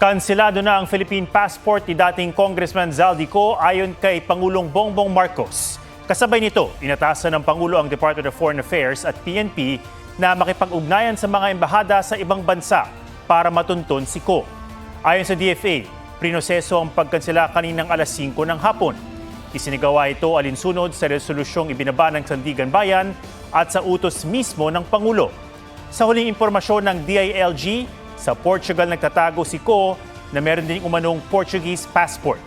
Kanselado na ang Philippine passport ni dating Congressman Zaldico ayon kay Pangulong Bongbong Marcos. Kasabay nito, inatasan ng Pangulo ang Department of Foreign Affairs at PNP na makipag-ugnayan sa mga embahada sa ibang bansa para matuntun si Ko. Ayon sa DFA, prinoseso ang pagkansela kaninang alas 5 ng hapon. Isinagawa ito alinsunod sa resolusyong ibinaba ng Sandigan Bayan at sa utos mismo ng Pangulo. Sa huling impormasyon ng DILG, sa Portugal nagtatago si Ko na meron din umanong Portuguese passport.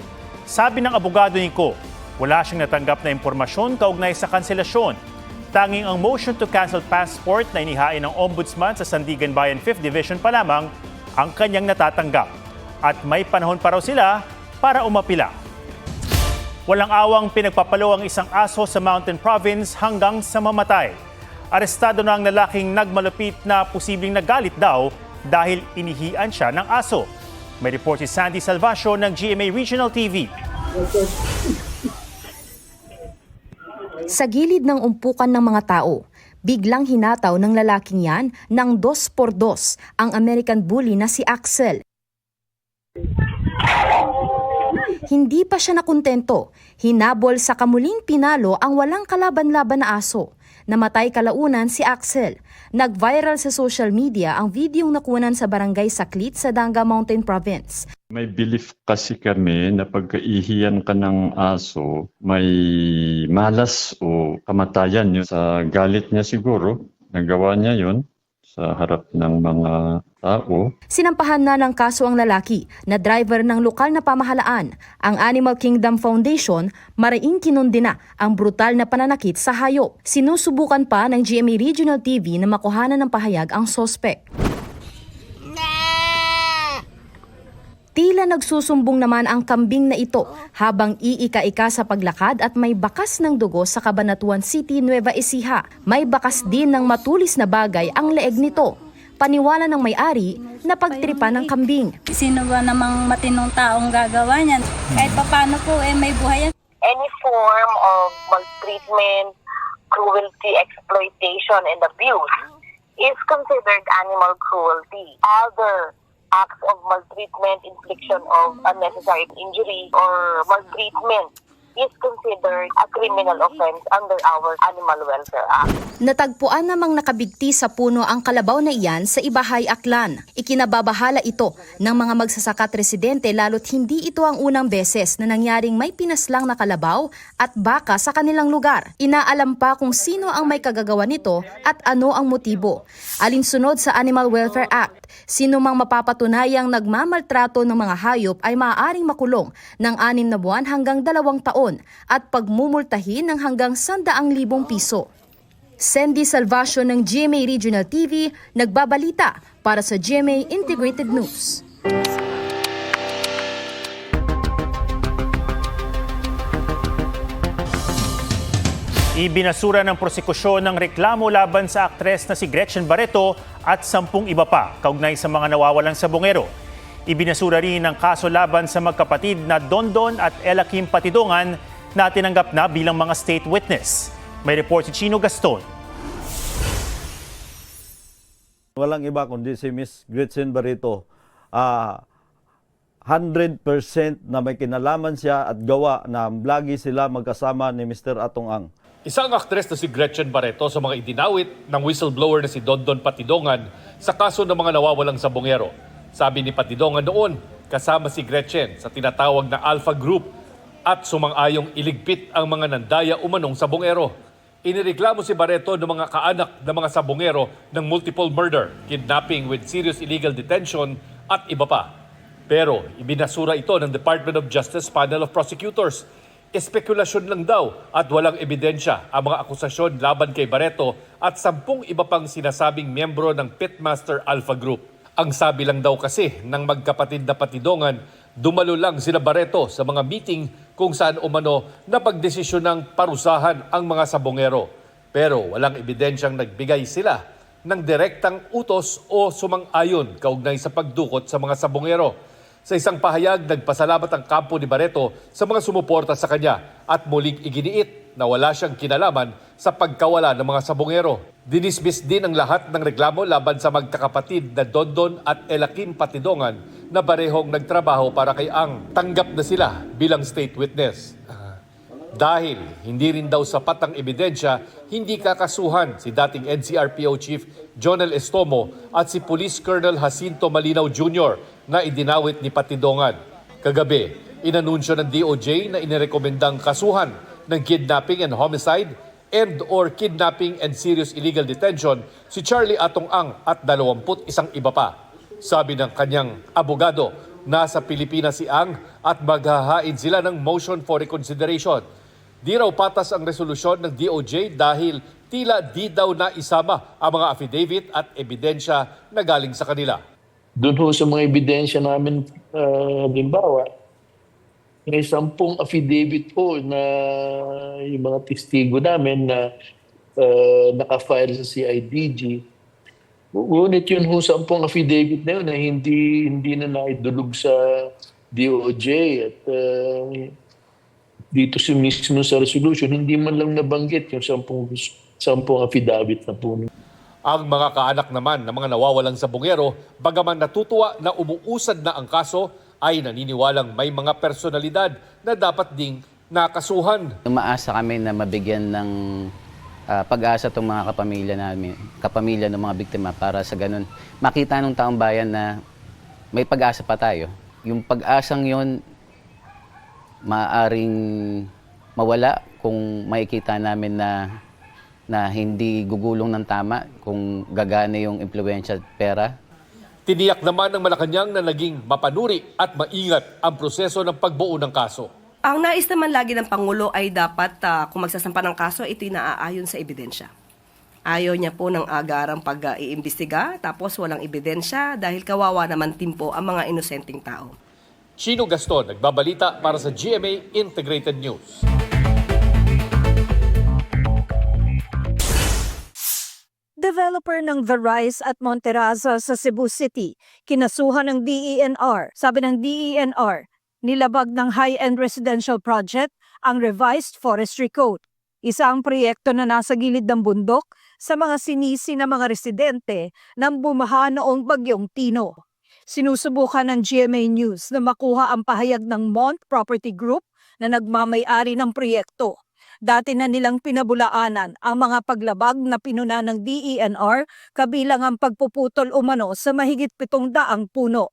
Sabi ng abogado ni Ko, wala siyang natanggap na impormasyon kaugnay sa kanselasyon. Tanging ang motion to cancel passport na inihain ng Ombudsman sa Sandigan Bayan 5th Division pa lamang ang kanyang natatanggap. At may panahon pa raw sila para umapila. Walang awang pinagpapalo ang isang aso sa Mountain Province hanggang sa mamatay. Arestado na ang lalaking nagmalupit na posibleng nagalit daw dahil inihian siya ng aso. May report si Sandy Salvacio ng GMA Regional TV. Sa gilid ng umpukan ng mga tao, biglang hinataw ng lalaking yan ng 2x2 ang American Bully na si Axel. Hindi pa siya nakontento. Hinabol sa kamuling pinalo ang walang kalaban-laban na aso. Namatay kalaunan si Axel. Nag-viral sa social media ang videong nakunan sa barangay Saklit sa Danga Mountain Province. May belief kasi kami na pagkaihiyan ka ng aso, may malas o kamatayan yun. Sa galit niya siguro, nagawa niya yun sa harap ng mga tao. Sinampahan na ng kaso ang lalaki na driver ng lokal na pamahalaan. Ang Animal Kingdom Foundation mariing kinundina ang brutal na pananakit sa hayop. Sinusubukan pa ng GMA Regional TV na makuhanan ng pahayag ang sospek. Tila nagsusumbong naman ang kambing na ito habang iika-ika sa paglakad at may bakas ng dugo sa Cabanatuan City, Nueva Ecija. May bakas din ng matulis na bagay ang leeg nito. Paniwala ng may-ari na pagtripan ng kambing. Sino ba namang matinong taong gagawa niyan? Kahit paano po may buhay yan. Any form of maltreatment, cruelty, exploitation, and abuse is considered animal cruelty. Other acts of maltreatment, infliction of unnecessary injury, or maltreatment is considered a criminal offense under our Animal Welfare Act. Natagpuan namang nakabigti sa puno ang kalabaw na iyan sa Ibahay, Aklan. Ikinababahala ito ng mga magsasaka at residente lalo't hindi ito ang unang beses na nangyaring may pinaslang na kalabaw at baka sa kanilang lugar. Inaalam pa kung sino ang may kagagawa nito at ano ang motibo. Alinsunod sa Animal Welfare Act, sino mang mapapatunayang nagmamaltrato ng mga hayop ay maaaring makulong ng 6 na buwan hanggang 2 taon at pagmumultahin ng hanggang 100,000 piso. Sandy Salvacio ng GMA Regional TV, nagbabalita para sa GMA Integrated News. Ibinasura ng prosekusyon ng reklamo laban sa aktres na si Gretchen Barreto at 10 iba pa kaugnay sa mga nawawalang sabongero. Ibinasura rin ang kaso laban sa magkapatid na Dondon at Ella Kim Patidongan na tinanggap na bilang mga state witness. May report si Chino Gaston. Walang iba kundi si Miss Gretchen Barreto. 100% na may kinalaman siya at gawa na lagi sila magkasama ni Mr. Atong Ang. Isang aktres na si Gretchen Barreto sa mga idinawit ng whistleblower na si Dondon Patidongan sa kaso ng mga nawawalang sabongero. Sabi ni Patidongan noon, kasama si Gretchen sa tinatawag na Alpha Group at sumang-ayong iligpit ang mga nandaya umanong sabongero. Inireklamo si Barreto ng mga kaanak ng mga sabongero ng multiple murder, kidnapping with serious illegal detention at iba pa. Pero ibinasura ito ng Department of Justice Panel of Prosecutors. Espekulasyon lang daw at walang ebidensya ang mga akusasyon laban kay Barreto at 10 iba pang sinasabing miyembro ng Pitmaster Alpha Group. Ang sabi lang daw kasi ng magkapatid na Patidongan, dumalo lang sila Barreto sa mga meeting kung saan umano napagdesisyon ng parusahan ang mga sabongero. Pero walang ebidensyang nagbigay sila ng direktang utos o sumang-ayon kaugnay sa pagdukot sa mga sabongero. Sa isang pahayag, nagpasalamat ang kampo ni Barreto sa mga sumuporta sa kanya at muling iginiit na wala siyang kinalaman sa pagkawala ng mga sabongero. Dinismiss din ang lahat ng reklamo laban sa magkakapatid na Dondon at Elakim Patidongan na parehong nagtrabaho para kay Ang. Tanggap na sila bilang state witness. Dahil hindi rin daw sapat ang ebidensya, hindi kakasuhan si dating NCRPO Chief Jonel Estomo at si Police Colonel Jacinto Malinaw Jr. na idinawit ni Patidongan. Kagabi, inanunsyo ng DOJ na inirekomendang kasuhan ng kidnapping and homicide and/or kidnapping and serious illegal detention si Charlie Atong Ang at 21 iba pa. Sabi ng kanyang abogado, nasa Pilipinas si Ang at maghahain sila ng motion for reconsideration. Di raw patas ang resolusyon ng DOJ dahil tila di daw naisama ang mga affidavit at ebidensya na galing sa kanila. Doon ho sa mga ebidensya namin, halimbawa, may 10 affidavit po na yung mga testigo namin na nakafile sa CIDG. Ngunit yun ho 10 affidavit na yun na hindi na naidulog sa DOJ at dito mismo sa resolution, hindi man lang nabanggit yung 10 affidavit na po. Ang mga kaanak naman ng mga nawawalang sabongero, bagaman natutuwa na umuusad na ang kaso, ay naniniwalang may mga personalidad na dapat ding nakasuhan. Umaasa kami na mabigyan ng pag-asa itong mga kapamilya ng mga biktima para sa ganun makita ng taong bayan na may pag-asa pa tayo. Yung pag-asang yun, maaaring mawala kung makikita namin na hindi gugulong ng tama, kung gagana yung impluwensya at pera. Tiniyak naman ng Malacanang na naging mapanuri at maingat ang proseso ng pagbuo ng kaso. Ang nais naman lagi ng Pangulo ay dapat kung magsasampa ng kaso, ito'y naaayon sa ebidensya. Ayaw niya po ng agarang pag-iimbestiga tapos walang ebidensya dahil kawawa naman timpo ang mga inosenteng tao. Chino Gaston, nagbabalita para sa GMA Integrated News. Developer ng The Rise at Monteraza sa Cebu City, kinasuhan ng DENR. Sabi ng DENR, nilabag ng high-end residential project ang revised forestry code. Isa ang proyekto na nasa gilid ng bundok sa mga sinisi ng mga residente nang bumaha noong Bagyong Tino. Sinusubukan ng GMA News na makuha ang pahayag ng Mont Property Group na nagmamay-ari ng proyekto. Dati na nilang pinabulaanan ang mga paglabag na pinuna ng DENR kabilang ang pagpuputol umano sa mahigit 700 puno.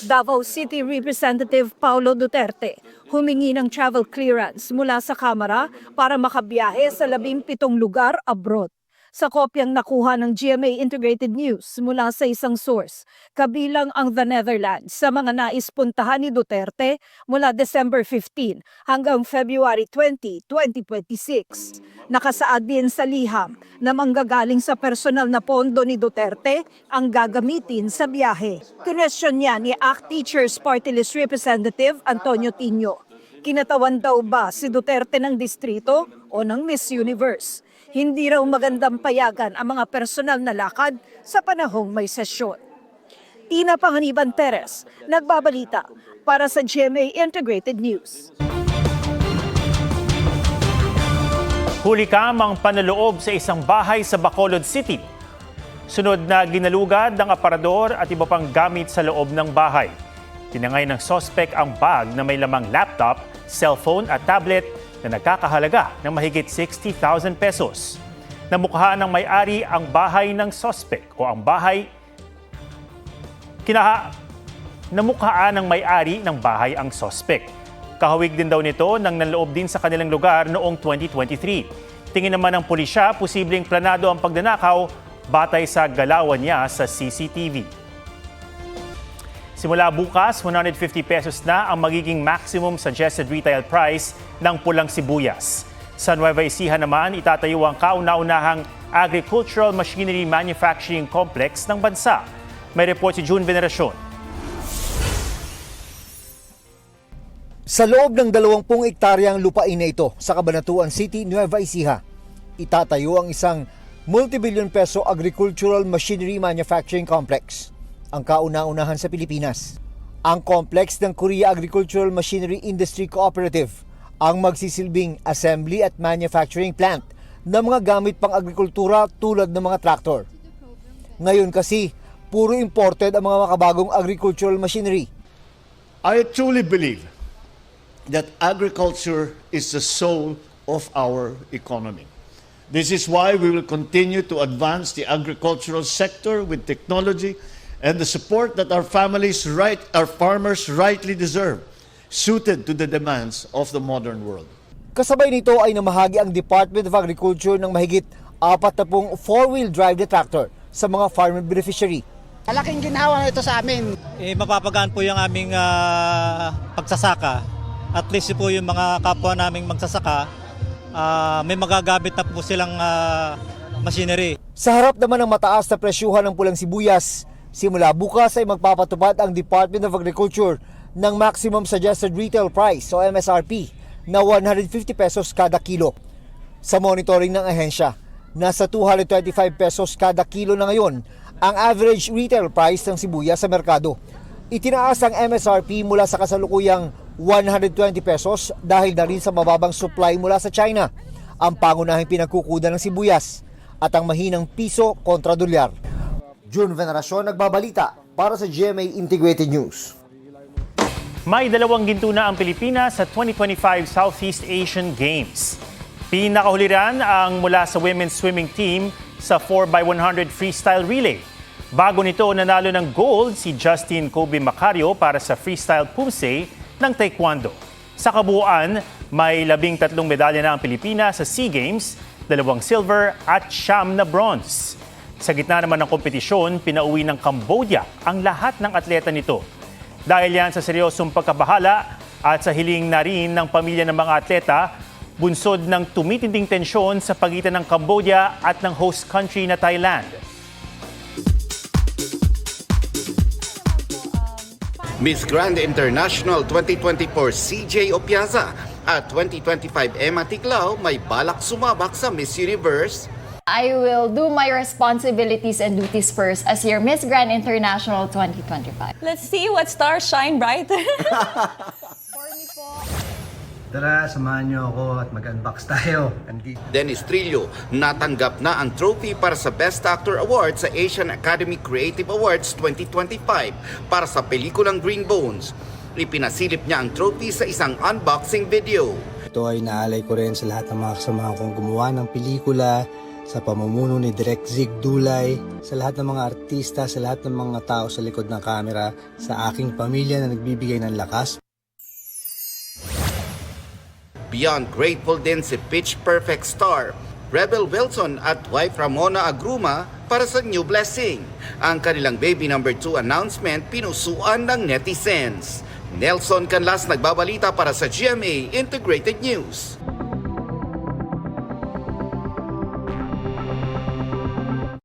Davao City Representative Paulo Duterte humingi ng travel clearance mula sa Kamara para makabiyahe sa 17 lugar abroad. Sa kopyang nakuha ng GMA Integrated News mula sa isang source, kabilang ang The Netherlands sa mga nais puntahan ni Duterte mula December 15 hanggang February 20, 2026. Nakasaad din sa liham na manggagaling sa personal na pondo ni Duterte ang gagamitin sa biyahe. Kinwestiyon niya ni ACT Teachers Party List Representative Antonio Tino. Kinatawan daw ba si Duterte ng distrito o ng Miss Universe? Hindi raw magandang payagan ang mga personal na lakad sa panahong may sesyon. Tina Panganiban Teres, nagbabalita para sa GMA Integrated News. Hulikam ang panloloob sa isang bahay sa Bacolod City. Sunod na ginalugad ng aparador at iba pang gamit sa loob ng bahay. Tinangay ng sospek ang bag na may lamang laptop, cellphone at tablet na nagkakahalaga ng mahigit 60,000 pesos. Namukhaan ng may-ari ang bahay ng sospek o ang bahay namukhaan ng may-ari ng bahay ang sospek. Kahawig din daw nito nang nanloob din sa kanilang lugar noong 2023. Tingin naman ng pulisya, posibleng planado ang pagnanakaw batay sa galawan niya sa CCTV. Simula bukas, 150 pesos na ang magiging maximum suggested retail price ng pulang sibuyas. Sa Nueva Ecija naman, itatayo ang kauna-unahang agricultural machinery manufacturing complex ng bansa. May report si June Veneracion. Sa loob ng 20 ektaryang lupain na ito sa Cabanatuan City, Nueva Ecija, itatayo ang isang multi-billion peso agricultural machinery manufacturing complex, ang kauna-unahan sa Pilipinas. Ang complex ng Korea Agricultural Machinery Industry Cooperative ang magsisilbing assembly at manufacturing plant ng mga gamit pang agrikultura tulad ng mga traktor. Ngayon kasi, puro imported ang mga makabagong agricultural machinery. I truly believe that agriculture is the soul of our economy. This is why we will continue to advance the agricultural sector with technology and the support that our farmers rightly deserve, suited to the demands of the modern world. Kasabay nito ay namahagi ang Department of Agriculture ng mahigit 40 four-wheel drive na tractor sa mga farmer beneficiary. Malaking ginhawa ito sa amin. Mapapagaan po yung aming pagsasaka. At least po yung mga kapwa naming magsasaka, may magagamit na po silang machinery. Sa harap naman ng mataas na presyuhan ng pulang sibuyas, simula bukas ay magpapatupad ang Department of Agriculture ng Maximum Suggested Retail Price o MSRP na 150 pesos kada kilo. Sa monitoring ng ahensya, nasa 225 pesos kada kilo na ngayon ang average retail price ng sibuyas sa merkado. Itinaas ang MSRP mula sa kasalukuyang 120 pesos dahil na rin sa mababang supply mula sa China, ang pangunahing pinagkukuda ng sibuyas at ang mahinang piso kontra dolyar. June Veneracion nagbabalita para sa GMA Integrated News. May 2 ginto na ang Pilipinas sa 2025 Southeast Asian Games. Pinakahuliran ang mula sa women's swimming team sa 4x100 freestyle relay. Bago nito, nanalo ng gold si Justin Kobe Macario para sa freestyle pumse ng taekwondo. Sa kabuuan, may 13 medalya na ang Pilipinas sa SEA Games, 2 silver at 9 na bronze. Sa gitna naman ng kompetisyon, pinauwi ng Cambodia ang lahat ng atleta nito. Dahil yan sa seryosong pagkabahala at sa hiling na rin ng pamilya ng mga atleta, bunsod ng tumitinding tensyon sa pagitan ng Cambodia at ng host country na Thailand. Miss Grand International 2024 CJ Opiaza at 2025 Emma Ticlao may balak sumabak sa Miss Universe. I will do my responsibilities and duties first as your Miss Grand International 2025. Let's see what stars shine brighter. Tara, samahan niyo ako at mag-unbox tayo. Dennis Trillo natanggap na ang trophy para sa Best Actor Award sa Asian Academy Creative Awards 2025 para sa pelikulang Green Bones. Ipinasilip niya ang trophy sa isang unboxing video. Ito ay naalay ko rin sa lahat ng mga kasamahan kong gumawa ng pelikula, sa pamumuno ni Direk Zig Dulay, sa lahat ng mga artista, sa lahat ng mga tao sa likod ng kamera, sa aking pamilya na nagbibigay ng lakas. Beyond grateful din si Pitch Perfect star Rebel Wilson at wife Ramona Agruma para sa new blessing. Ang kanilang baby number 2 announcement pinusuan ng netizens. Nelson Canlas nagbabalita para sa GMA Integrated News.